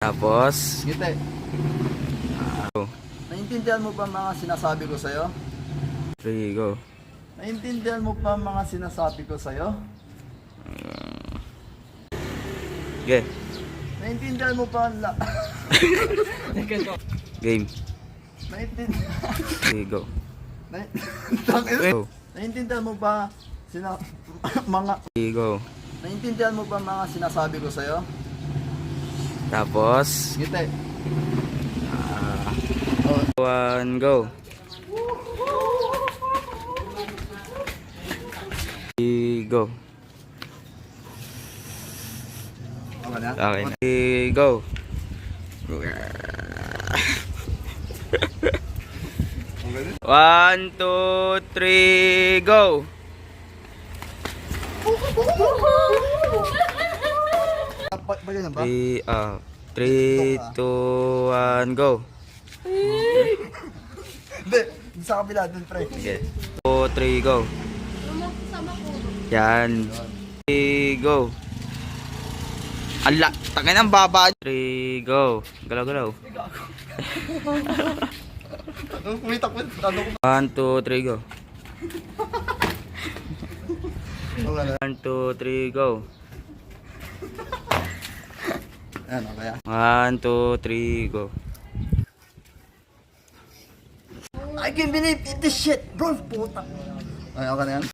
Tapos, Ngiti. go. Naiintindihan mo pa mga sinasabi ko sa'yo? 3, go. Naiintindihan mo pa mga sinasabi ko sa'yo? Okay. Naiintindihan mo pa Game. Naiintindihan... 3, go. Go. Naiintindihan mo ba mga... 3, go. Naiintindihan mo ba mga sinasabi ko sa'yo? Tapos, Ngiti. 1, go. 3, go. Okay na? Okay. 3, go. One, two, three, go. Pa ganyan ba? 3, 2, 1, go. Hindi, sa kabila dun pre. Okay. 2, 3, go. Yan. 3, go. Ala, tangin ang baba. 3, go. Galaw, galaw. Kumitak mo. Ano ko? 1, 2, 3, go. Okay na. 1, 2, 3, go. Ayan, okay ah. 1, 2, 3, go. I can't believe this shit, bro. Puta. Ay, okay na yan.